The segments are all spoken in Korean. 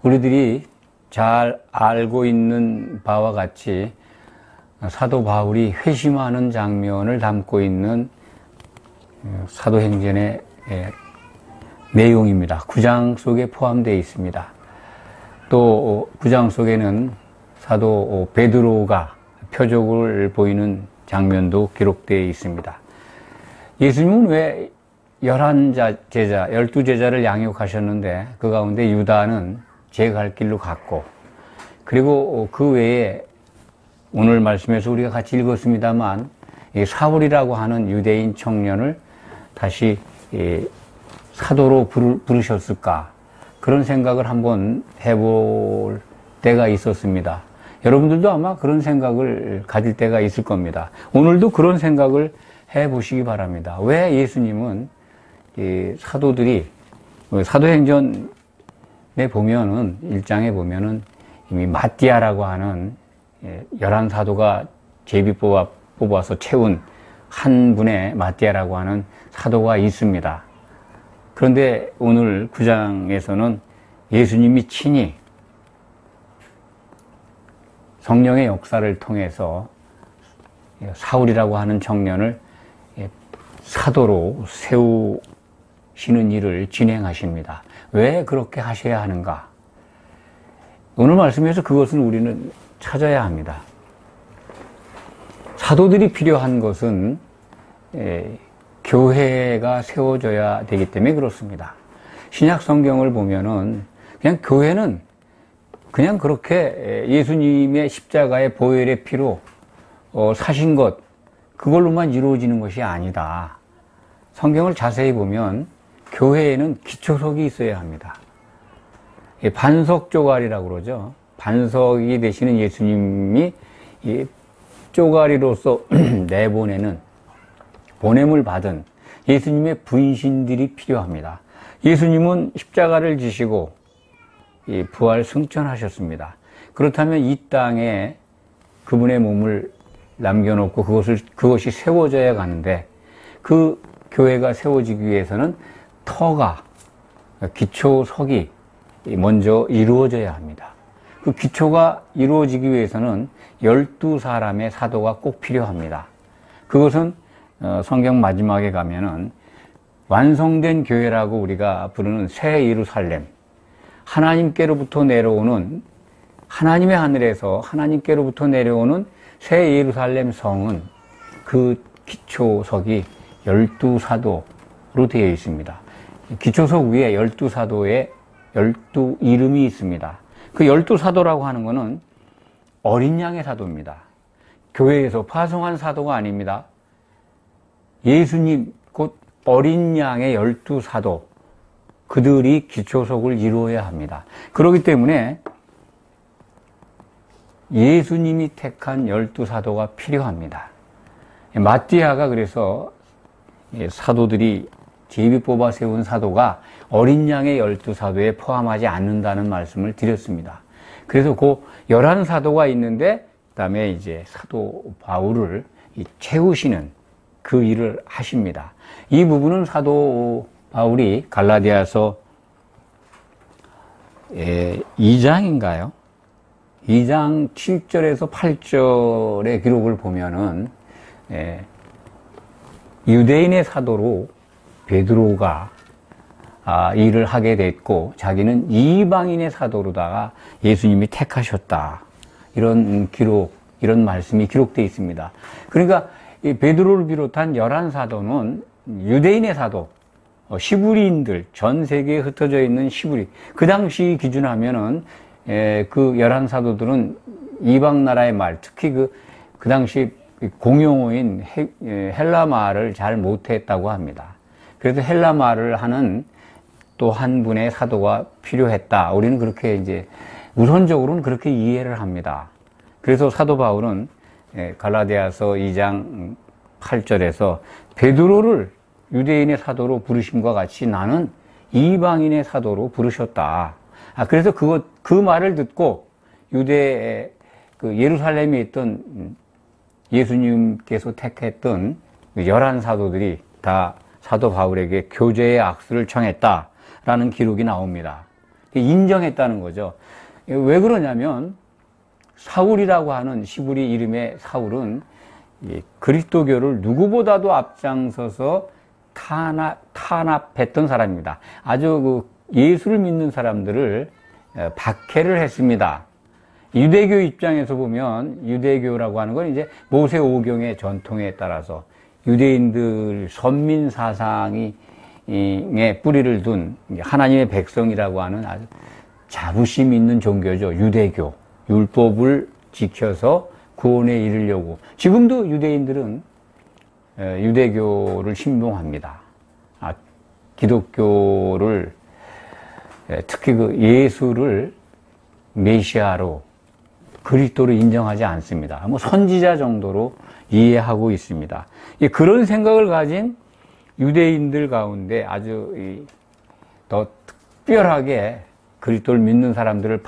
우리들이 잘 알고 있는 바와 같이 사도 바울이 회심하는 장면을 담고 있는 사도행전의 내용입니다. 9장 속에 포함되어 있습니다. 또 9장 속에는 사도 베드로가 표적을 보이는 장면도 기록되어 있습니다. 예수님은 왜 12제자를 양육하셨는데 그 가운데 유다는 제 갈 길로 갔고, 그리고 그 외에 오늘 말씀에서 우리가 같이 읽었습니다만 사울이라고 하는 유대인 청년을 다시 사도로 부르셨을까, 그런 생각을 한번 해볼 때가 있었습니다. 여러분들도 아마 그런 생각을 가질 때가 있을 겁니다. 오늘도 그런 생각을 해보시기 바랍니다. 왜 예수님은 사도들이, 사도행전에 보면은 1장에 보면은 이미 마띠아라고 하는 11사도가 제비 뽑아서 채운 한 분의 마띠아라고 하는 사도가 있습니다. 그런데 오늘 9장에서는 예수님이 친히 성령의 역사를 통해서 사울이라고 하는 청년을 사도로 세우시는 일을 진행하십니다. 왜 그렇게 하셔야 하는가? 오늘 말씀에서 그것을 우리는 찾아야 합니다. 사도들이 필요한 것은 교회가 세워져야 되기 때문에 그렇습니다. 신약 성경을 보면은 그냥 교회는 그냥 그렇게 예수님의 십자가의 보혈의 피로 사신 것, 그걸로만 이루어지는 것이 아니다. 성경을 자세히 보면 교회에는 기초석이 있어야 합니다. 반석 쪼가리라고 그러죠. 반석이 되시는 예수님이 이 쪼가리로서 내보내는, 보냄을 받은 예수님의 분신들이 필요합니다. 예수님은 십자가를 지시고 부활 승천하셨습니다. 그렇다면 이 땅에 그분의 몸을 남겨놓고 그것이 세워져야 가는데, 그 교회가 세워지기 위해서는 터가, 기초석이 먼저 이루어져야 합니다. 그 기초가 이루어지기 위해서는 12사람의 사도가 꼭 필요합니다. 그것은 성경 마지막에 가면은 완성된 교회라고 우리가 부르는 새 예루살렘, 하나님께로부터 내려오는, 하나님의 하늘에서 하나님께로부터 내려오는 새 예루살렘 성은 그 기초석이 12사도로 되어 있습니다. 기초석 위에 12사도의 12 이름이 있습니다. 그 12사도라고 하는 것은 어린 양의 사도입니다. 교회에서 파송한 사도가 아닙니다. 예수님 곧 어린 양의 12사도, 그들이 기초석을 이루어야 합니다. 그렇기 때문에 예수님이 택한 12사도가 필요합니다. 마띠아가 그래서 사도들이 제비 뽑아 세운 사도가 어린 양의 12사도에 포함하지 않는다는 말씀을 드렸습니다. 그래서 그 11사도가 있는데, 그 다음에 이제 사도 바울을 채우시는 그 일을 하십니다. 이 부분은 사도 바울이 갈라디아서 2장인가요? 2장 7절에서 8절의 기록을 보면은 유대인의 사도로 베드로가 일을 하게 됐고, 자기는 이방인의 사도로다가 예수님이 택하셨다, 이런 기록, 이런 말씀이 기록되어 있습니다. 그러니까 이 베드로를 비롯한 11사도는 유대인의 사도, 시브리인들, 전 세계에 흩어져 있는 시브리, 그 당시 기준하면은 그 11사도들은 이방 나라의 말, 특히 그 당시 공용어인 헬라 말을 잘 못했다고 합니다. 그래서 헬라 말을 하는 또 한 분의 사도가 필요했다. 우리는 그렇게 이제 우선적으로는 그렇게 이해를 합니다. 그래서 사도 바울은 갈라디아서 2장 8절에서 베드로를 유대인의 사도로 부르심과 같이 나는 이방인의 사도로 부르셨다. 그래서 그 말을 듣고 유대 예루살렘에 있던 예수님께서 택했던 11사도들이 다 사도 바울에게 교제의 악수를 청했다라는 기록이 나옵니다. 인정했다는 거죠. 왜 그러냐면 사울이라고 하는 시브리 이름의 사울은 그리스도교를 누구보다도 앞장서서 탄압했던 사람입니다. 아주 예수를 믿는 사람들을 박해를 했습니다. 유대교 입장에서 보면 유대교라고 하는 건 이제 모세 오경의 전통에 따라서 유대인들 선민 사상에 뿌리를 둔 하나님의 백성이라고 하는 아주 자부심 있는 종교죠. 유대교. 율법을 지켜서 구원에 이르려고. 지금도 유대인들은 유대교를 신봉합니다. 기독교를, 특히 예수를 메시아로, 그리스도를 인정하지 않습니다. 선지자 정도로 이해하고 있습니다. 그런 생각을 가진 유대인들 가운데 아주 더 특별하게 그리스도를 믿는 사람들을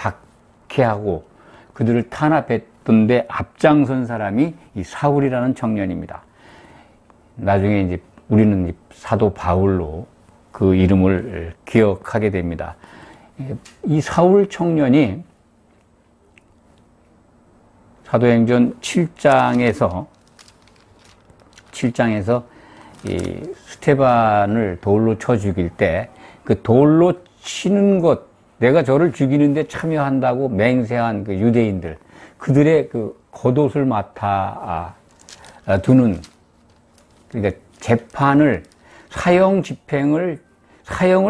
박해하고 그들을 탄압했던데 앞장선 사람이 이 사울이라는 청년입니다. 나중에 이제 우리는 사도 바울로 그 이름을 기억하게 됩니다. 이 사울 청년이 사도행전 7장에서 이 스테반을 돌로 쳐 죽일 때 그 돌로 치는 것, 내가 저를 죽이는데 참여한다고 맹세한 그 유대인들, 그들의 그 겉옷을 맡아 두는, 그러니까 재판을, 사형을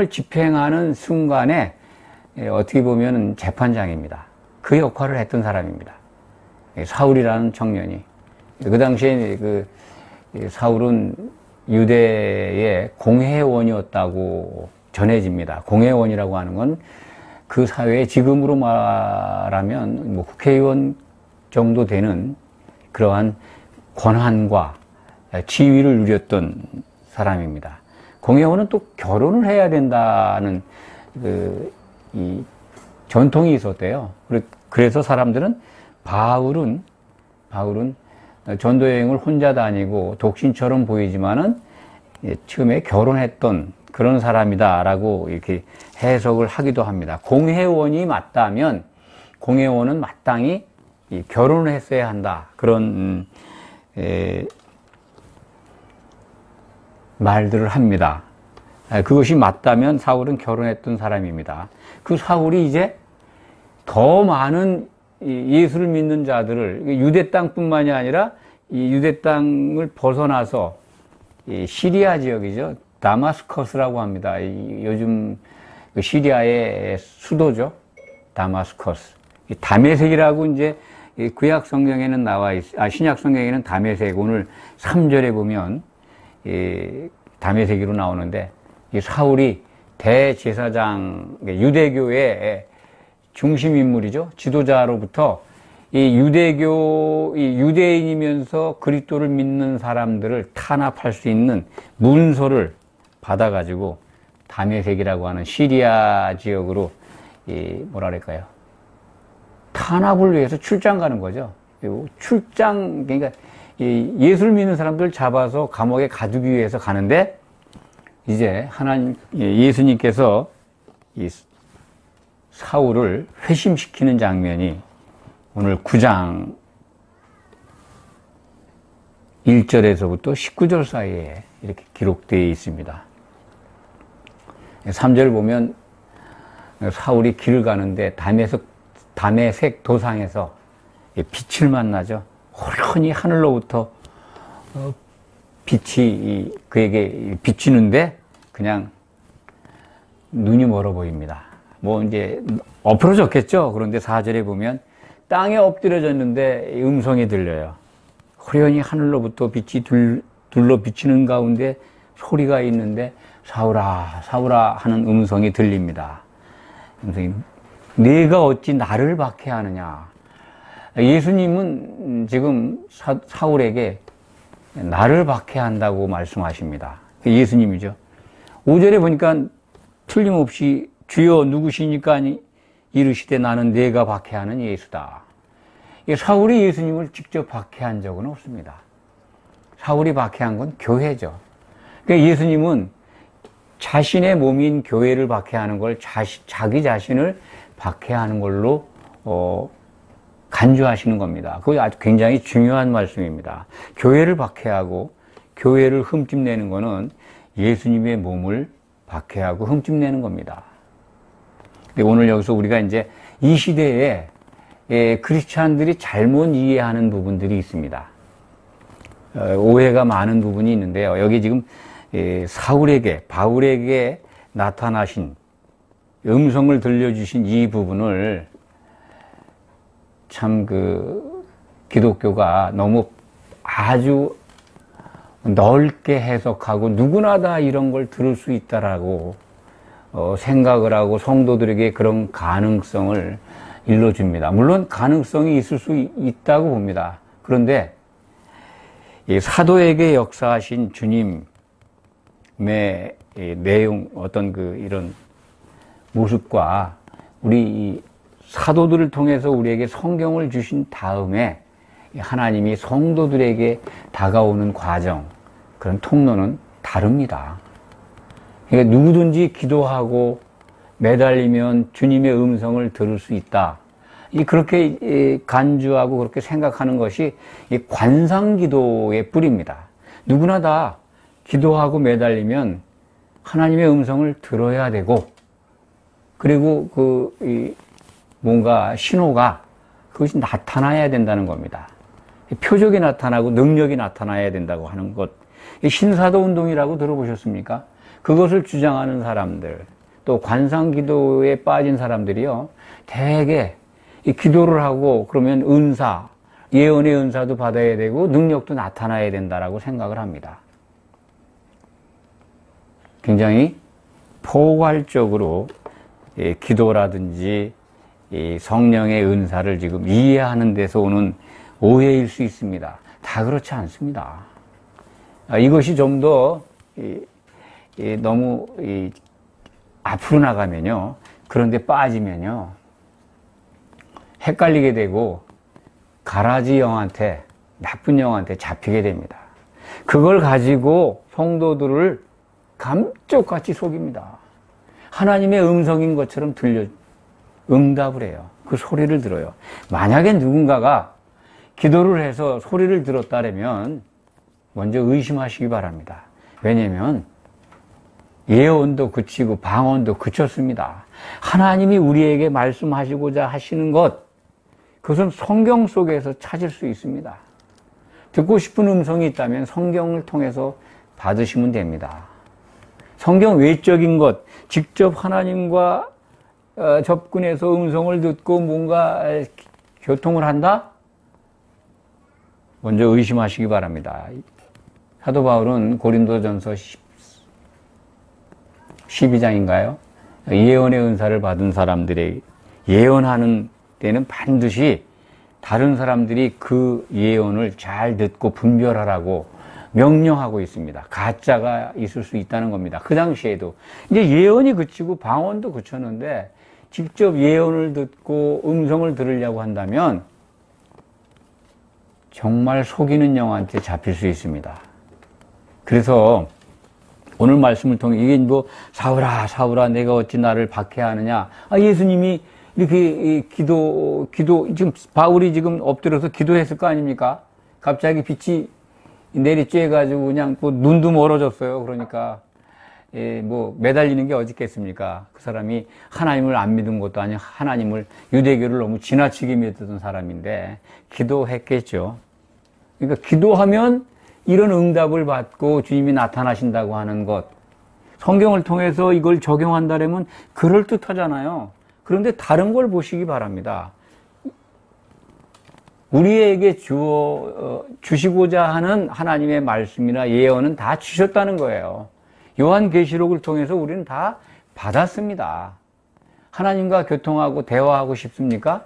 집행하는 순간에 어떻게 보면 재판장입니다. 그 역할을 했던 사람입니다. 사울이라는 청년이. 그 당시에 사울은 유대의 공회원이었다고 전해집니다. 공회원이라고 하는 건 그 사회에 지금으로 말하면 국회의원 정도 되는 그러한 권한과 지위를 누렸던 사람입니다. 공회원은 또 결혼을 해야 된다는 이 전통이 있었대요. 그래서 사람들은 바울은 전도 여행을 혼자 다니고 독신처럼 보이지만은 처음에 결혼했던 그런 사람이다라고 이렇게 해석을 하기도 합니다. 공회원이 맞다면 공회원은 마땅히 결혼을 했어야 한다. 그런 말들을 합니다. 그것이 맞다면 사울은 결혼했던 사람입니다. 그 사울이 이제 더 많은 예수를 믿는 자들을, 유대 땅뿐만이 아니라 이 유대 땅을 벗어나서 시리아 지역이죠. 다마스커스라고 합니다. 요즘 시리아의 수도죠. 다마스커스. 다메섹이라고 이제 구약 성경에는 신약 성경에는 다메섹, 오늘 3절에 보면 다메섹으로 나오는데, 이 사울이 대제사장, 유대교의 중심 인물이죠. 지도자로부터 이 유대인이면서 그리스도를 믿는 사람들을 탄압할 수 있는 문서를 받아가지고 다메섹이라고 하는 시리아 지역으로 뭐랄까요, 탄압을 위해서 출장 가는 거죠. 그러니까 예수를 믿는 사람들 잡아서 감옥에 가두기 위해서 가는데, 이제 예수님께서 이 사울을 회심시키는 장면이 오늘 9장 1절에서부터 19절 사이에 이렇게 기록되어 있습니다. 3절을 보면 사울이 길을 가는데 다메섹 도상에서 빛을 만나죠. 호련히 하늘로부터 빛이 그에게 비치는데 그냥 눈이 멀어 보입니다. 이제 엎어졌겠죠. 그런데 4절에 보면 땅에 엎드려졌는데 음성이 들려요. 호련히 하늘로부터 빛이 둘러 비치는 가운데 소리가 있는데 사울아, 사울아 하는 음성이 들립니다. 음성이, 네가 어찌 나를 박해하느냐. 예수님은 지금 사울에게 나를 박해한다고 말씀하십니다. 예수님이죠. 5절에 보니까 틀림없이 주여 누구시니까 이르시되 나는 네가 박해하는 예수다. 사울이 예수님을 직접 박해한 적은 없습니다. 사울이 박해한 건 교회죠. 그러니까 예수님은 자신의 몸인 교회를 박해하는 걸 자기 자신을 박해하는 걸로 간주하시는 겁니다. 그거 아주 굉장히 중요한 말씀입니다. 교회를 박해하고 교회를 흠집내는 거는 예수님의 몸을 박해하고 흠집내는 겁니다. 근데 오늘 여기서 우리가 이제 이 시대에 크리스찬들이 잘못 이해하는 부분들이 있습니다. 오해가 많은 부분이 있는데요. 여기 지금 바울에게 나타나신 음성을 들려주신 이 부분을 참 기독교가 너무 아주 넓게 해석하고 누구나 다 이런 걸 들을 수 있다라고 생각을 하고 성도들에게 그런 가능성을 일러줍니다. 물론 가능성이 있을 수 있다고 봅니다. 그런데 사도에게 역사하신 주님의 내용, 어떤 이런 모습과 우리 이 사도들을 통해서 우리에게 성경을 주신 다음에 하나님이 성도들에게 다가오는 과정, 그런 통로는 다릅니다. 그러니까 누구든지 기도하고 매달리면 주님의 음성을 들을 수 있다. 그렇게 간주하고 그렇게 생각하는 것이 관상기도의 뿌리입니다. 누구나 다 기도하고 매달리면 하나님의 음성을 들어야 되고, 그리고 뭔가 신호가 그것이 나타나야 된다는 겁니다. 표적이 나타나고 능력이 나타나야 된다고 하는 것. 신사도 운동이라고 들어보셨습니까? 그것을 주장하는 사람들, 또 관상기도에 빠진 사람들이요, 대개 기도를 하고 그러면 은사, 예언의 은사도 받아야 되고 능력도 나타나야 된다라고 생각을 합니다. 굉장히 포괄적으로 기도라든지 성령의 은사를 지금 이해하는 데서 오는 오해일 수 있습니다. 다 그렇지 않습니다. 이것이 좀 더 너무 앞으로 나가면요, 그런데 빠지면요, 헷갈리게 되고 가라지 영한테, 나쁜 영한테 잡히게 됩니다. 그걸 가지고 성도들을 감쪽같이 속입니다. 하나님의 음성인 것처럼 응답을 해요. 그 소리를 들어요. 만약에 누군가가 기도를 해서 소리를 들었다면 먼저 의심하시기 바랍니다. 왜냐하면 예언도 그치고 방언도 그쳤습니다. 하나님이 우리에게 말씀하시고자 하시는 것, 그것은 성경 속에서 찾을 수 있습니다. 듣고 싶은 음성이 있다면 성경을 통해서 받으시면 됩니다. 성경 외적인 것, 직접 하나님과 접근해서 음성을 듣고 뭔가 교통을 한다? 먼저 의심하시기 바랍니다. 사도 바울은 고린도전서 12장인가요? 예언의 은사를 받은 사람들의 예언하는 때는 반드시 다른 사람들이 그 예언을 잘 듣고 분별하라고 명령하고 있습니다. 가짜가 있을 수 있다는 겁니다. 그 당시에도. 이제 예언이 그치고 방언도 그쳤는데 직접 예언을 듣고 음성을 들으려고 한다면 정말 속이는 영한테 잡힐 수 있습니다. 그래서 오늘 말씀을 통해 이게 뭐 사울아 사울아 내가 어찌 나를 박해하느냐. 예수님이 이렇게 지금 바울이 지금 엎드려서 기도했을 거 아닙니까? 갑자기 빛이 내리쬐가지고 그냥 뭐 눈도 멀어졌어요. 그러니까 뭐 매달리는 게 어디 있겠습니까? 그 사람이 하나님을 안 믿은 것도 아니고 하나님을, 유대교를 너무 지나치게 믿었던 사람인데 기도했겠죠. 그러니까 기도하면 이런 응답을 받고 주님이 나타나신다고 하는 것, 성경을 통해서 이걸 적용한다면 그럴듯하잖아요. 그런데 다른 걸 보시기 바랍니다. 우리에게 주시고자 하는 하나님의 말씀이나 예언은 다 주셨다는 거예요. 요한계시록을 통해서 우리는 다 받았습니다. 하나님과 교통하고 대화하고 싶습니까?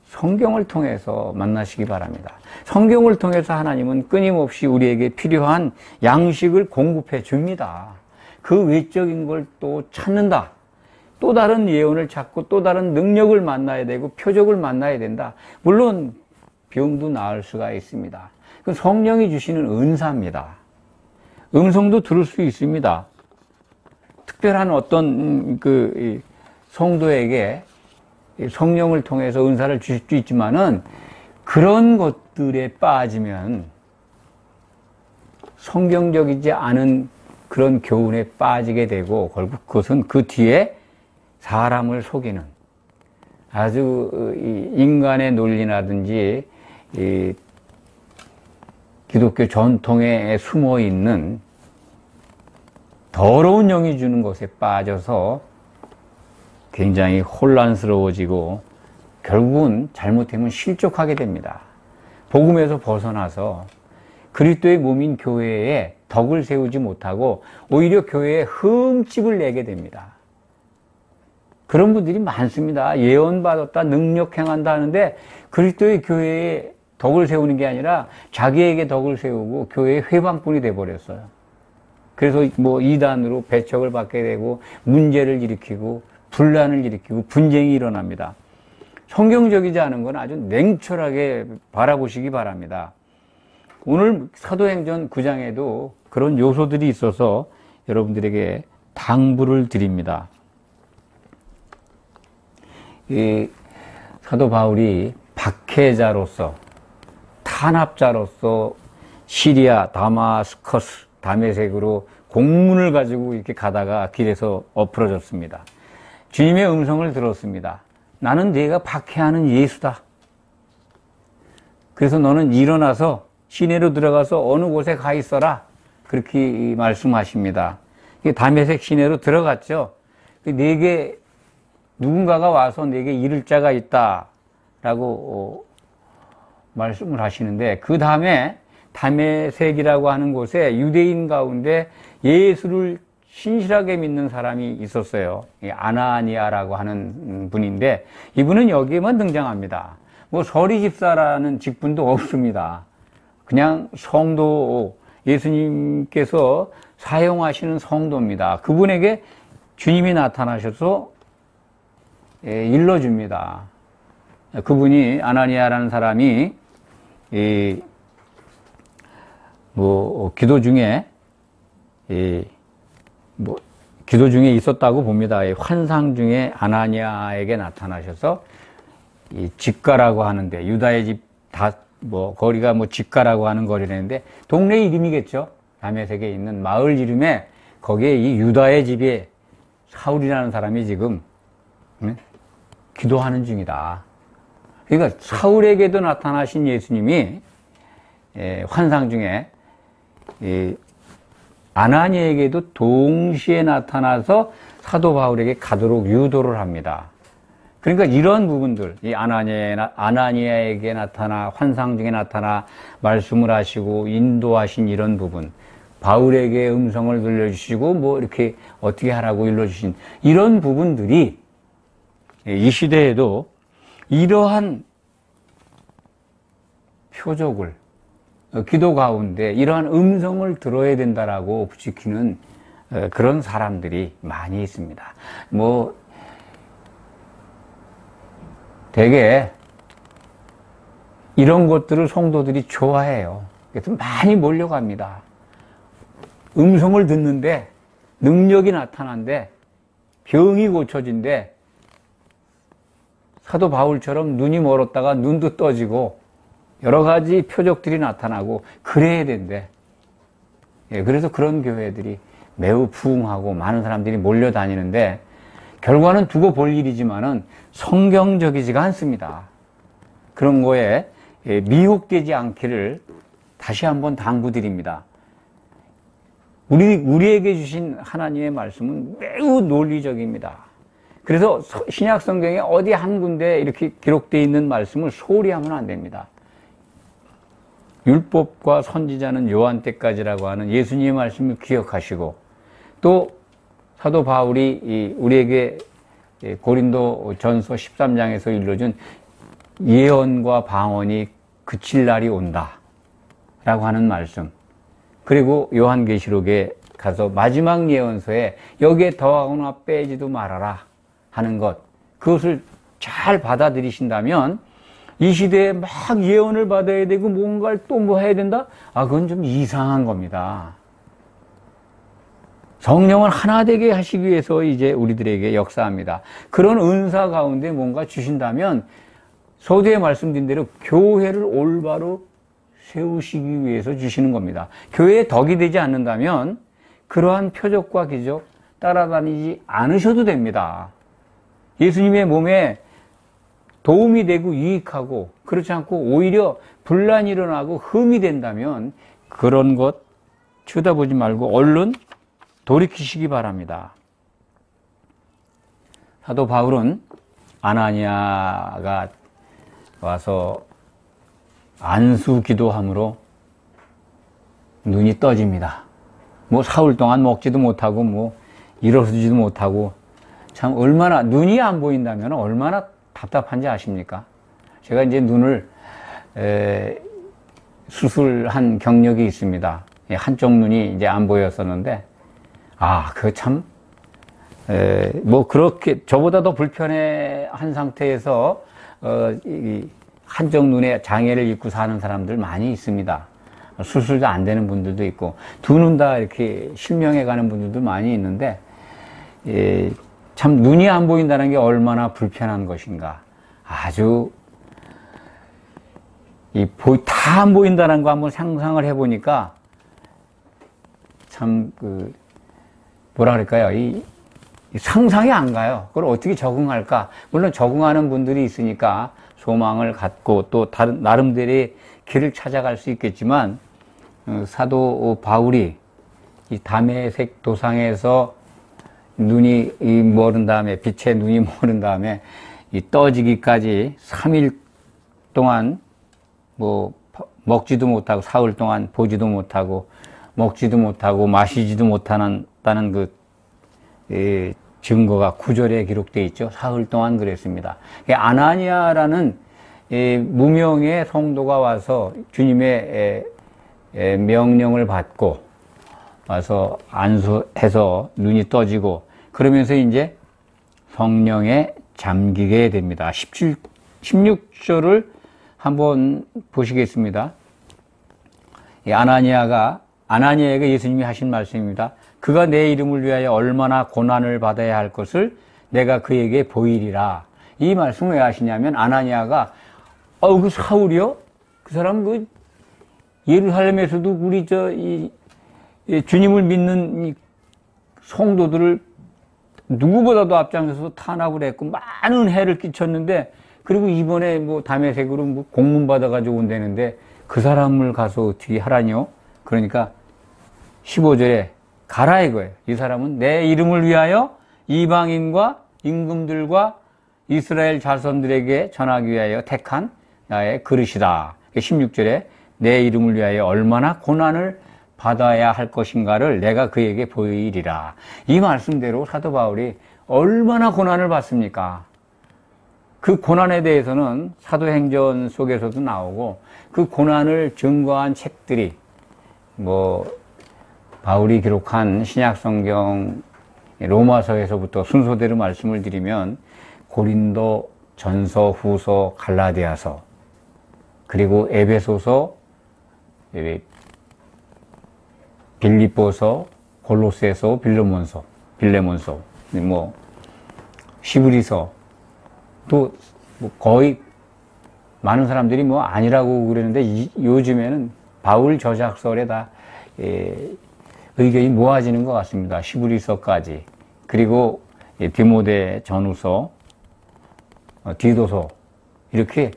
성경을 통해서 만나시기 바랍니다. 성경을 통해서 하나님은 끊임없이 우리에게 필요한 양식을 공급해 줍니다. 그 외적인 걸 또 찾는다. 또 다른 예언을 찾고 또 다른 능력을 만나야 되고 표적을 만나야 된다. 물론 병도 나을 수가 있습니다. 그건 성령이 주시는 은사입니다. 음성도 들을 수 있습니다. 특별한 어떤 이 성도에게 성령을 통해서 은사를 주실 수 있지만은 그런 것들에 빠지면 성경적이지 않은 그런 교훈에 빠지게 되고 결국 그것은 그 뒤에 사람을 속이는 아주 인간의 논리라든지 이 기독교 전통에 숨어 있는 더러운 영이 주는 것에 빠져서 굉장히 혼란스러워지고 결국은 잘못하면 실족하게 됩니다. 복음에서 벗어나서 그리스도의 몸인 교회에 덕을 세우지 못하고 오히려 교회에 흠집을 내게 됩니다. 그런 분들이 많습니다. 예언받았다, 능력 행한다 하는데 그리스도의 교회에 덕을 세우는 게 아니라 자기에게 덕을 세우고 교회의 회방꾼이 돼버렸어요. 그래서 이단으로 배척을 받게 되고 문제를 일으키고 분란을 일으키고 분쟁이 일어납니다. 성경적이지 않은 건 아주 냉철하게 바라보시기 바랍니다. 오늘 사도행전 9장에도 그런 요소들이 있어서 여러분들에게 당부를 드립니다. 이 사도 바울이 박해자로서 탄압자로서 시리아 다마스커스 다메섹으로 공문을 가지고 이렇게 가다가 길에서 엎어졌습니다. 주님의 음성을 들었습니다. 나는 네가 박해하는 예수다. 그래서 너는 일어나서 시내로 들어가서 어느 곳에 가 있어라. 그렇게 말씀하십니다. 다메섹 시내로 들어갔죠. 네게 누군가가 와서 네게 이를 자가 있다라고 말씀을 하시는데 그 다음에 다메섹이라고 하는 곳에 유대인 가운데 예수를 신실하게 믿는 사람이 있었어요. 아나니아라고 하는 분인데 이분은 여기에만 등장합니다. 서리 집사라는 직분도 없습니다. 그냥 성도, 예수님께서 사용하시는 성도입니다. 그분에게 주님이 나타나셔서 일러줍니다. 그분이 아나니아라는 사람이 기도 중에 기도 중에 있었다고 봅니다. 환상 중에 아나니아에게 나타나셔서 이 집가라고 하는데 유다의 집 거리가 집가라고 하는 거리라는데 동네 이름이겠죠. 다메섹에 있는 마을 이름에 거기에 이 유다의 집에 사울이라는 사람이 지금 기도하는 중이다. 그러니까 사울에게도 나타나신 예수님이 환상 중에 아나니아에게도 동시에 나타나서 사도 바울에게 가도록 유도를 합니다. 그러니까 이런 부분들, 이 아나니아에게 나타나 환상 중에 나타나 말씀을 하시고 인도하신 이런 부분, 바울에게 음성을 들려주시고 이렇게 어떻게 하라고 일러주신 이런 부분들이 이 시대에도 이러한 표적을 기도 가운데 이러한 음성을 들어야 된다라고 부추기는 그런 사람들이 많이 있습니다. 되게 이런 것들을 성도들이 좋아해요. 그래서 많이 몰려갑니다. 음성을 듣는데 능력이 나타난데 병이 고쳐진대 사도 바울처럼 눈이 멀었다가 눈도 떠지고 여러 가지 표적들이 나타나고 그래야 된대. 그래서 그런 교회들이 매우 부흥하고 많은 사람들이 몰려다니는데 결과는 두고 볼 일이지만은 성경적이지가 않습니다. 그런 거에 미혹되지 않기를 다시 한번 당부드립니다. 우리에게 주신 하나님의 말씀은 매우 논리적입니다. 그래서 신약 성경에 어디 한 군데 이렇게 기록되어 있는 말씀을 소홀히 하면 안 됩니다. 율법과 선지자는 요한 때까지라고 하는 예수님의 말씀을 기억하시고 또 사도 바울이 우리에게 고린도 전서 13장에서 일러준 예언과 방언이 그칠 날이 온다 라고 하는 말씀, 그리고 요한계시록에 가서 마지막 예언서에 여기에 더하거나 빼지도 말아라 하는 것, 그것을 잘 받아들이신다면 이 시대에 막 예언을 받아야 되고 뭔가를 또 해야 된다? 그건 좀 이상한 겁니다. 성령을 하나 되게 하시기 위해서 이제 우리들에게 역사합니다. 그런 은사 가운데 뭔가 주신다면 서두에 말씀드린 대로 교회를 올바로 세우시기 위해서 주시는 겁니다. 교회에 덕이 되지 않는다면 그러한 표적과 기적 따라다니지 않으셔도 됩니다. 예수님의 몸에 도움이 되고 유익하고 그렇지 않고 오히려 분란이 일어나고 흠이 된다면 그런 것 쳐다보지 말고 얼른 돌이키시기 바랍니다. 사도 바울은 아나니아가 와서 안수 기도함으로 눈이 떠집니다. 뭐 사흘 동안 먹지도 못하고 뭐 일어서지도 못하고 참 얼마나 눈이 안 보인다면 얼마나 답답한지 아십니까? 제가 이제 눈을 수술한 경력이 있습니다. 한쪽 눈이 이제 안 보였었는데 그 참 뭐 그렇게 저보다 더 불편해한 상태에서 한쪽 눈에 장애를 입고 사는 사람들 많이 있습니다. 수술도 안 되는 분들도 있고 두 눈 다 이렇게 실명해 가는 분들도 많이 있는데 참 눈이 안 보인다는 게 얼마나 불편한 것인가. 아주 다 안 보인다는 거 한번 상상을 해보니까 참 뭐라 그럴까요? 이 상상이 안 가요. 그걸 어떻게 적응할까? 물론 적응하는 분들이 있으니까 소망을 갖고 또 다른 나름대로의 길을 찾아갈 수 있겠지만 사도 바울이 이 다메섹 도상에서 눈이 모른 다음에 빛의 눈이 모른 다음에 이 떠지기까지 3일 동안 뭐 먹지도 못하고 사흘 동안 보지도 못하고 먹지도 못하고 마시지도 못하는 그 증거가 9절에 기록되어 있죠. 사흘 동안 그랬습니다. 아나니아라는 무명의 성도가 와서 주님의 명령을 받고 와서 안수해서 눈이 떠지고 그러면서 이제 성령에 잠기게 됩니다. 16절을 한번 보시겠습니다. 아나니아에게 예수님이 하신 말씀입니다. 그가 내 이름을 위하여 얼마나 고난을 받아야 할 것을 내가 그에게 보이리라. 이 말씀을 왜 하시냐면 아나니아가 그 사울이요? 그 사람 예루살렘에서도 우리 주님을 믿는 이 성도들을 누구보다도 앞장서서 탄압을 했고 많은 해를 끼쳤는데 그리고 이번에 뭐 다메섹으로 뭐 공문 받아가지고 온다는데 그 사람을 가서 어떻게 하라뇨? 그러니까 15절에 가라 이거예요. 이 사람은 내 이름을 위하여 이방인과 임금들과 이스라엘 자손들에게 전하기 위하여 택한 나의 그릇이다. 16절에 내 이름을 위하여 얼마나 고난을 받아야 할 것인가를 내가 그에게 보이리라. 이 말씀대로 사도 바울이 얼마나 고난을 받습니까? 그 고난에 대해서는 사도행전 속에서도 나오고 그 고난을 증거한 책들이 바울이 기록한 신약성경 로마서에서부터 순서대로 말씀을 드리면 고린도 전서, 후서, 갈라디아서 그리고 에베소서, 빌립보서, 골로새서, 빌레몬서, 시브리서 또 거의 많은 사람들이 아니라고 그러는데 요즘에는 바울 저작설에 다 의견이 모아지는 것 같습니다. 시브리서까지 그리고 디모데 전후서, 디도서 이렇게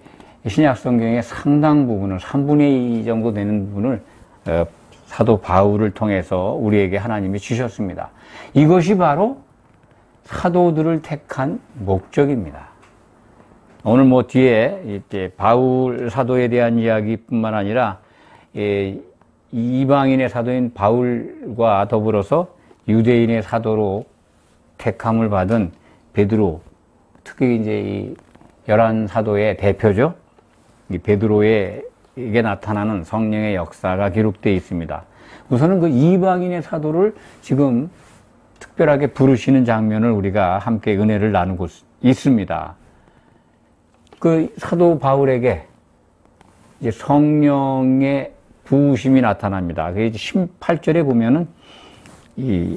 신약성경의 상당 부분을 3분의 2 정도 되는 부분을 사도 바울을 통해서 우리에게 하나님이 주셨습니다. 이것이 바로 사도들을 택한 목적입니다. 오늘 뒤에 이제 바울 사도에 대한 이야기뿐만 아니라 이방인의 사도인 바울과 더불어서 유대인의 사도로 택함을 받은 베드로, 특히 이제 이 11사도의 대표죠. 이 베드로에게 나타나는 성령의 역사가 기록되어 있습니다. 우선은 그 이방인의 사도를 지금 특별하게 부르시는 장면을 우리가 함께 은혜를 나누고 있습니다. 그 사도 바울에게 이제 성령의 부으심이 나타납니다. 18절에 보면은 이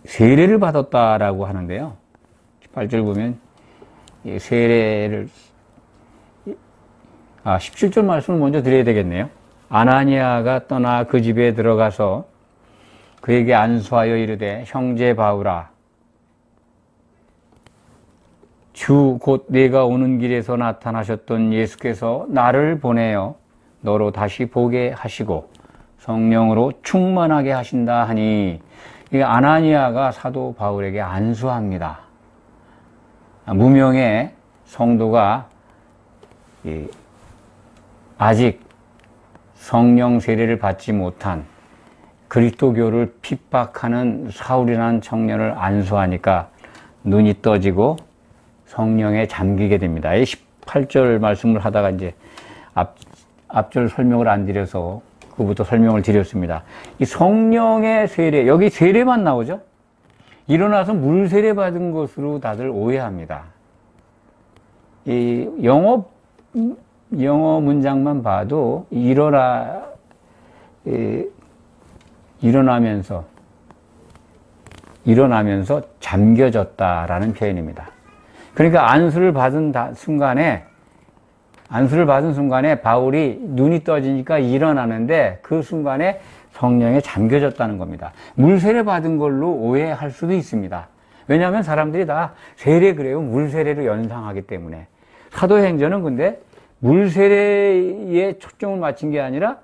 세례를 받았다라고 하는데요. 18절 보면 이 세례를 17절 말씀을 먼저 드려야 되겠네요. 아나니아가 떠나 그 집에 들어가서 그에게 안수하여 이르되 형제 바울아 주 곧 내가 오는 길에서 나타나셨던 예수께서 나를 보내어 너로 다시 보게 하시고 성령으로 충만하게 하신다 하니 이 아나니아가 사도 바울에게 안수합니다. 무명의 성도가 아직 성령 세례를 받지 못한 그리스도교를 핍박하는 사울이라는 청년을 안수하니까 눈이 떠지고 성령에 잠기게 됩니다. 18절 말씀을 하다가 이제 앞절 설명을 안 드려서 그부터 설명을 드렸습니다. 이 성령의 세례, 여기 세례만 나오죠? 일어나서 물 세례 받은 것으로 다들 오해합니다. 이 영어 문장만 봐도 일어나면서 잠겨졌다라는 표현입니다. 그러니까 안수를 받은 순간에 바울이 눈이 떠지니까 일어나는데 그 순간에 성령에 잠겨졌다는 겁니다. 물 세례 받은 걸로 오해할 수도 있습니다. 왜냐하면 사람들이 다 세례 그래요. 물 세례로 연상하기 때문에. 사도행전은 근데 물 세례에 초점을 맞춘 게 아니라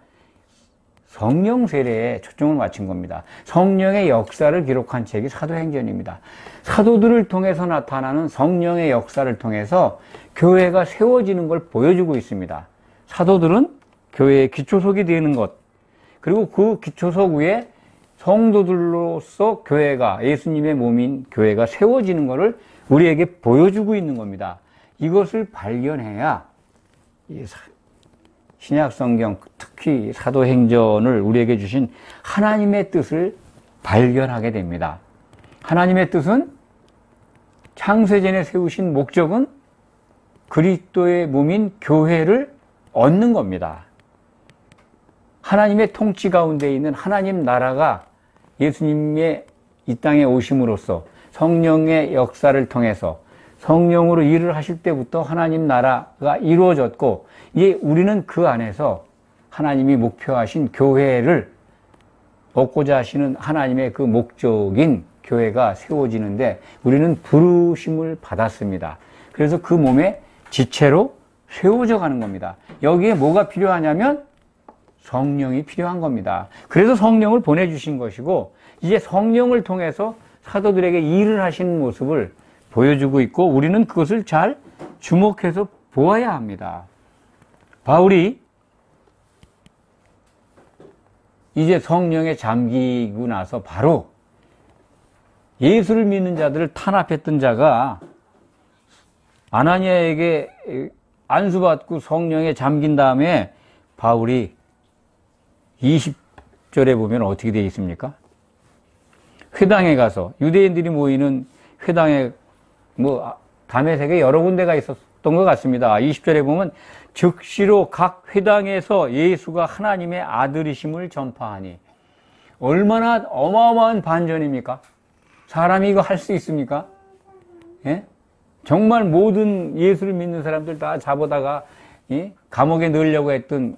성령 세례에 초점을 맞춘 겁니다. 성령의 역사를 기록한 책이 사도행전입니다. 사도들을 통해서 나타나는 성령의 역사를 통해서 교회가 세워지는 걸 보여주고 있습니다. 사도들은 교회의 기초석이 되는 것, 그리고 그 기초석 위에 성도들로서 교회가, 예수님의 몸인 교회가 세워지는 것을 우리에게 보여주고 있는 겁니다. 이것을 발견해야 신약성경, 특히 사도행전을 우리에게 주신 하나님의 뜻을 발견하게 됩니다. 하나님의 뜻은 창세전에 세우신 목적은 그리스도의 몸인 교회를 얻는 겁니다. 하나님의 통치 가운데 있는 하나님 나라가 예수님의 이 땅에 오심으로써 성령의 역사를 통해서 성령으로 일을 하실 때부터 하나님 나라가 이루어졌고, 이제 우리는 그 안에서 하나님이 목표하신 교회를 얻고자 하시는 하나님의 그 목적인 교회가 세워지는데 우리는 부르심을 받았습니다. 그래서 그 몸의 지체로 세워져 가는 겁니다. 여기에 뭐가 필요하냐면 성령이 필요한 겁니다. 그래서 성령을 보내주신 것이고, 이제 성령을 통해서 사도들에게 일을 하시는 모습을 보여주고 있고, 우리는 그것을 잘 주목해서 보아야 합니다. 바울이 이제 성령에 잠기고 나서 바로 예수를 믿는 자들을 탄압했던 자가 아나니아에게 안수받고 성령에 잠긴 다음에 바울이 20절에 보면 어떻게 되어 있습니까? 회당에 가서, 유대인들이 모이는 회당에 다메섹에 여러 군데가 있었던 것 같습니다. 20절에 보면 즉시로 각 회당에서 예수가 하나님의 아들이심을 전파하니, 얼마나 어마어마한 반전입니까? 사람이 이거 할 수 있습니까? 예? 정말 모든 예수를 믿는 사람들 다 잡아다가 감옥에 넣으려고 했던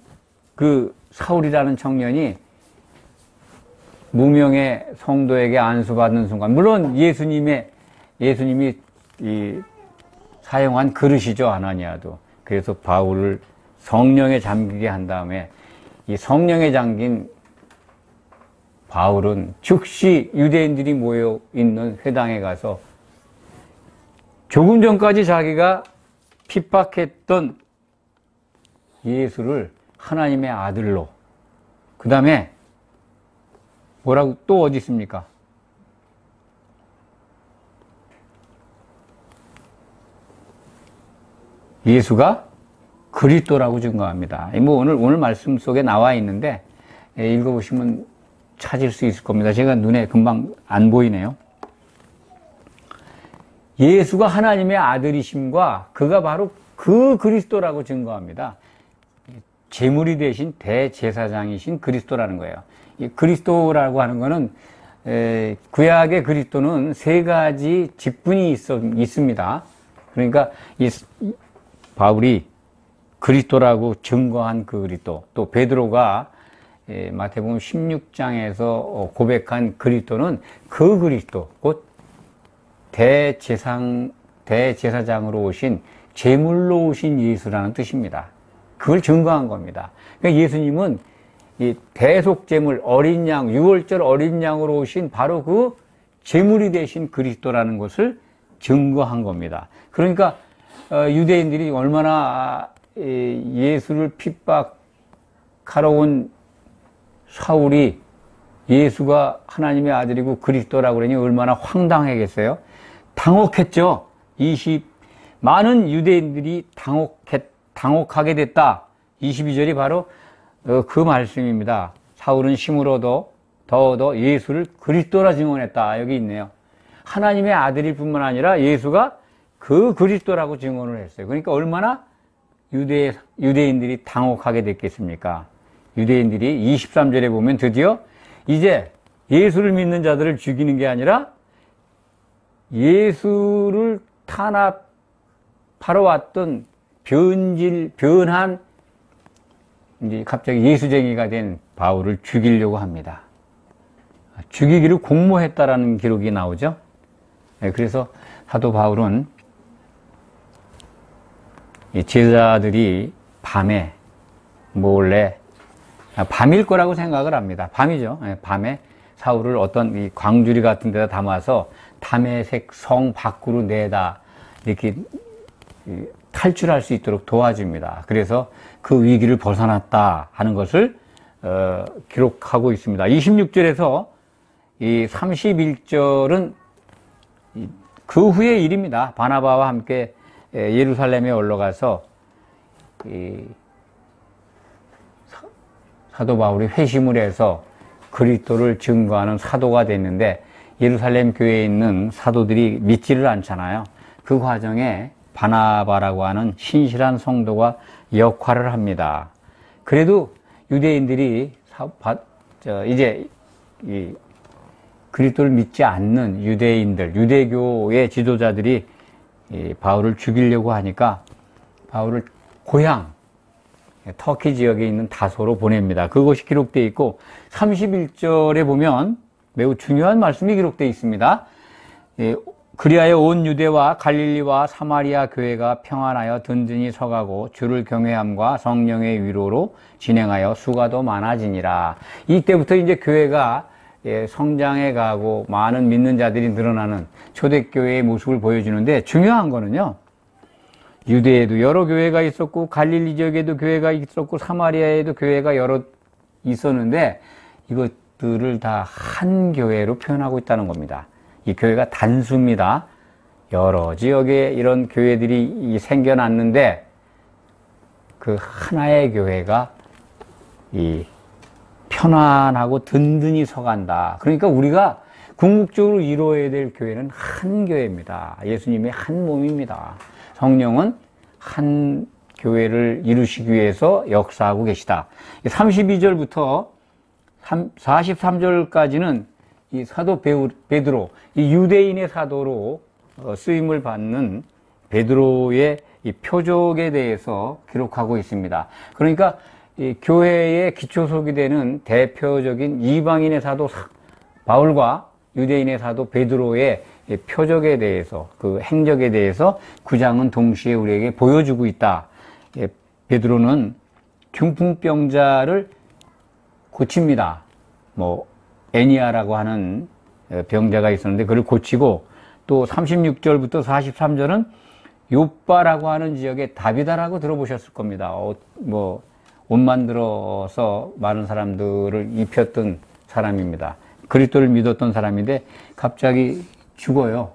그 사울이라는 청년이 무명의 성도에게 안수받는 순간, 물론 예수님이 사용한 그릇이죠, 아나니아도. 그래서 바울을 성령에 잠기게 한 다음에 이 성령에 잠긴 바울은 즉시 유대인들이 모여 있는 회당에 가서 조금 전까지 자기가 핍박했던 예수를 하나님의 아들로, 그 다음에 뭐라고 또 어디 있습니까? 예수가 그리스도라고 증거합니다. 오늘 말씀 속에 나와 있는데 읽어보시면 찾을 수 있을 겁니다. 제가 눈에 금방 안 보이네요. 예수가 하나님의 아들이심과 그가 바로 그 그리스도라고 증거합니다. 제물이 되신 대제사장이신 그리스도라는 거예요. 이 그리스도라고 하는 거는 구약의 그리스도는 세 가지 직분이 있습니다. 그러니까 바울이 그리스도라고 증거한 그 그리스도, 또 베드로가 마태복음 16장에서 고백한 그리스도는 그 그리스도, 곧 대제사장으로 오신, 제물로 오신 예수라는 뜻입니다. 그걸 증거한 겁니다. 그러니까 예수님은 이 대속제물, 어린 양, 6월절 어린 양으로 오신 바로 그 제물이 되신 그리스도라는 것을 증거한 겁니다. 그러니까 유대인들이 얼마나 예수를 핍박하러 온 사울이 예수가 하나님의 아들이고 그리스도라고 그러니 얼마나 황당하겠어요? 당혹했죠. 많은 유대인들이 당혹하게 됐다. 22절이 바로 그 말씀입니다. 사울은 심으로도 더더 예수를 그리스도라 증언했다. 여기 있네요. 하나님의 아들일 뿐만 아니라 예수가 그 그리스도라고 증언을 했어요. 그러니까 얼마나 유대인들이 당혹하게 됐겠습니까? 유대인들이 23절에 보면 드디어 이제 예수를 믿는 자들을 죽이는 게 아니라 예수를 탄압하러 왔던 변한 이제 갑자기 예수쟁이가 된 바울을 죽이려고 합니다. 죽이기를 공모했다라는 기록이 나오죠. 그래서 사도 바울은 제자들이 밤에 몰래, 밤일 거라고 생각을 합니다. 밤이죠. 밤에 사울을 어떤 이 광주리 같은 데다 담아서 다메섹 성 밖으로 내다 이렇게 탈출할 수 있도록 도와줍니다. 그래서 그 위기를 벗어났다 하는 것을 기록하고 있습니다. 26절에서 이 31절은 그 후의 일입니다. 바나바와 함께 예루살렘에 올라가서 사도 바울이 회심을 해서 그리스도를 증거하는 사도가 됐는데 예루살렘 교회에 있는 사도들이 믿지를 않잖아요. 그 과정에 바나바라고 하는 신실한 성도가 역할을 합니다. 그래도 유대인들이 이제 그리스도를 믿지 않는 유대인들, 유대교의 지도자들이 바울을 죽이려고 하니까 바울을 고향 터키 지역에 있는 다소로 보냅니다. 그것이 기록되어 있고 31절에 보면 매우 중요한 말씀이 기록되어 있습니다. 그리하여 온 유대와 갈릴리와 사마리아 교회가 평안하여 든든히 서가고 주를 경외함과 성령의 위로로 진행하여 수가 더 많아지니라. 이때부터 이제 교회가 성장해 가고 많은 믿는 자들이 늘어나는 초대교회의 모습을 보여주는데 중요한 거는요. 유대에도 여러 교회가 있었고 갈릴리 지역에도 교회가 있었고 사마리아에도 교회가 여러 있었는데 이것들을 다 한 교회로 표현하고 있다는 겁니다. 이 교회가 단수입니다. 여러 지역에 이런 교회들이 생겨났는데 그 하나의 교회가 편안하고 든든히 서간다. 그러니까 우리가 궁극적으로 이루어야 될 교회는 한 교회입니다. 예수님의 한 몸입니다. 성령은 한 교회를 이루시기 위해서 역사하고 계시다. 32절부터 43절까지는 이 사도 베드로, 이 유대인의 사도로 쓰임을 받는 베드로의 이 표적에 대해서 기록하고 있습니다. 그러니까 이 교회의 기초석이 되는 대표적인 이방인의 사도 바울과 유대인의 사도 베드로의 표적에 대해서, 그 행적에 대해서 9장은 동시에 우리에게 보여주고 있다. 베드로는 중풍병자를 고칩니다. 애니아라고 하는 병자가 있었는데 그를 고치고, 또 36절부터 43절은 요빠라고 하는 지역의 다비다라고 들어보셨을 겁니다. 옷 만들어서 많은 사람들을 입혔던 사람입니다. 그리스도를 믿었던 사람인데 갑자기 죽어요.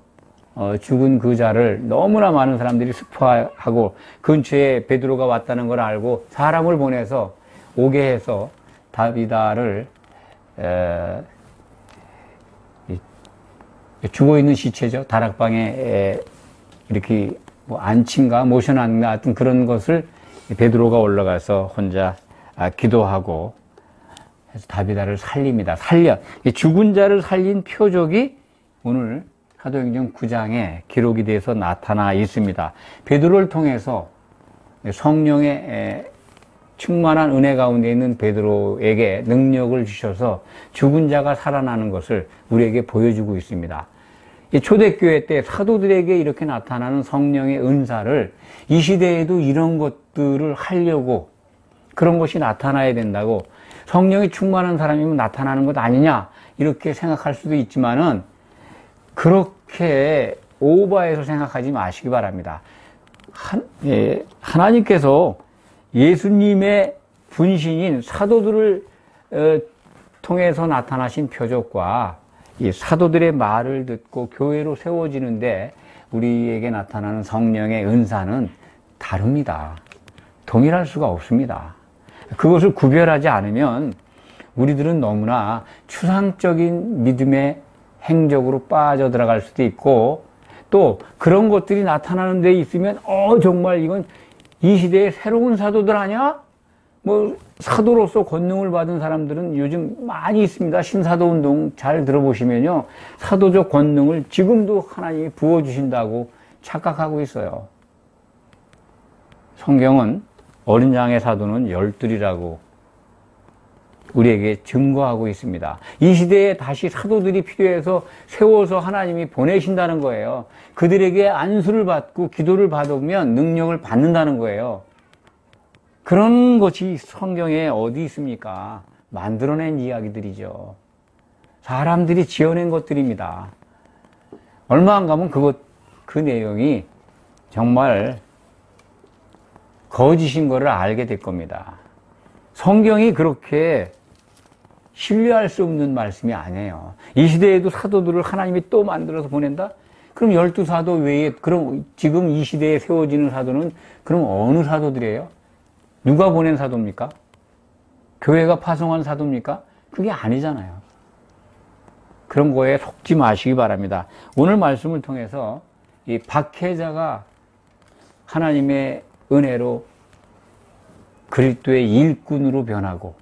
죽은 그 자를 너무나 많은 사람들이 슬퍼하고 근처에 베드로가 왔다는 걸 알고 사람을 보내서 오게 해서 다비다를 죽어있는 시체죠. 다락방에 이렇게 안친가 모셔놨나 하여튼 그런 것을 베드로가 올라가서 혼자 기도하고 해서 다비다를 살립니다. 죽은 자를 살린 표적이 오늘 사도행전 9장에 기록이 돼서 나타나 있습니다. 베드로를 통해서 성령의 충만한 은혜 가운데 있는 베드로에게 능력을 주셔서 죽은 자가 살아나는 것을 우리에게 보여주고 있습니다. 초대교회 때 사도들에게 이렇게 나타나는 성령의 은사를 이 시대에도 이런 것들을 하려고 그런 것이 나타나야 된다고, 성령이 충만한 사람이면 나타나는 것 아니냐 이렇게 생각할 수도 있지만은 그렇게 오버해서 생각하지 마시기 바랍니다. 하나님께서 예수님의 분신인 사도들을 통해서 나타나신 표적과 이 사도들의 말을 듣고 교회로 세워지는데 우리에게 나타나는 성령의 은사는 다릅니다. 동일할 수가 없습니다. 그것을 구별하지 않으면 우리들은 너무나 추상적인 믿음의 행적으로 빠져들어갈 수도 있고, 또 그런 것들이 나타나는 데 있으면 정말 이건 이 시대의 새로운 사도들 아니야? 사도로서 권능을 받은 사람들은 요즘 많이 있습니다. 신사도 운동 잘 들어보시면요, 사도적 권능을 지금도 하나님이 부어주신다고 착각하고 있어요. 성경은 어린 양의 사도는 12이라고 우리에게 증거하고 있습니다. 이 시대에 다시 사도들이 필요해서 세워서 하나님이 보내신다는 거예요. 그들에게 안수를 받고 기도를 받으면 능력을 받는다는 거예요. 그런 것이 성경에 어디 있습니까? 만들어낸 이야기들이죠. 사람들이 지어낸 것들입니다. 얼마 안 가면 그 내용이 정말 거짓인 것을 알게 될 겁니다. 성경이 그렇게 신뢰할 수 없는 말씀이 아니에요. 이 시대에도 사도들을 하나님이 또 만들어서 보낸다? 그럼 12사도 외에, 그럼 지금 이 시대에 세워지는 사도는 그럼 어느 사도들이에요? 누가 보낸 사도입니까? 교회가 파송한 사도입니까? 그게 아니잖아요. 그런 거에 속지 마시기 바랍니다. 오늘 말씀을 통해서 이 박해자가 하나님의 은혜로 그리스도의 일꾼으로 변하고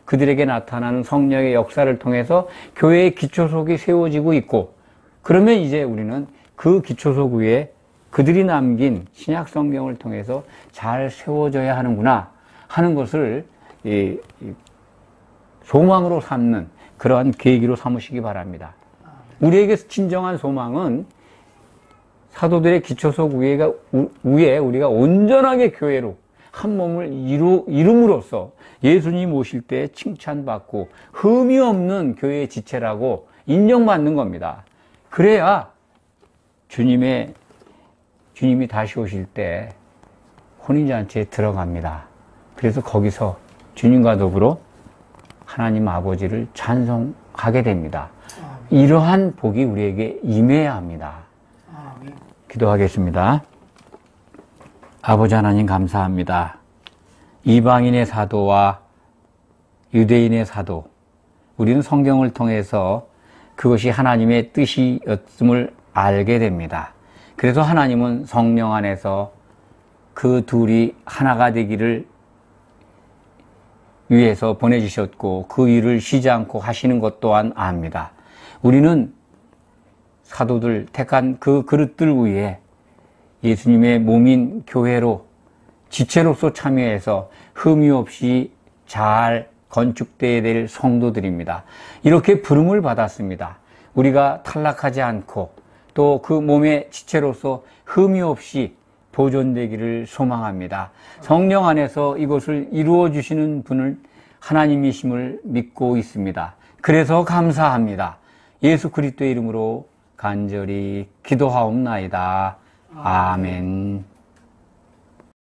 그들에게 나타나는 성령의 역사를 통해서 교회의 기초석이 세워지고 있고, 그러면 이제 우리는 그 기초석 위에 그들이 남긴 신약 성경을 통해서 잘 세워져야 하는구나 하는 것을 소망으로 삼는 그러한 계기로 삼으시기 바랍니다. 우리에게 진정한 소망은 사도들의 기초석 위에 우리가 온전하게 교회로 한 몸을 이룸으로써 예수님 오실 때 칭찬받고 흠이 없는 교회의 지체라고 인정받는 겁니다. 그래야 주님이 다시 오실 때 혼인잔치에 들어갑니다. 그래서 거기서 주님과 더불어 하나님 아버지를 찬송하게 됩니다. 이러한 복이 우리에게 임해야 합니다. 기도하겠습니다. 아버지 하나님 감사합니다. 이방인의 사도와 유대인의 사도, 우리는 성경을 통해서 그것이 하나님의 뜻이었음을 알게 됩니다. 그래서 하나님은 성령 안에서 그 둘이 하나가 되기를 위해서 보내주셨고 그 일을 쉬지 않고 하시는 것 또한 압니다. 우리는 사도들 택한 그 그릇들 위에 예수님의 몸인 교회로 지체로서 참여해서 흠이 없이 잘 건축되어야 될 성도들입니다. 이렇게 부름을 받았습니다. 우리가 탈락하지 않고 또 그 몸의 지체로서 흠이 없이 보존되기를 소망합니다. 성령 안에서 이것을 이루어 주시는 분을 하나님이심을 믿고 있습니다. 그래서 감사합니다. 예수 그리스도의 이름으로 간절히 기도하옵나이다. 아멘.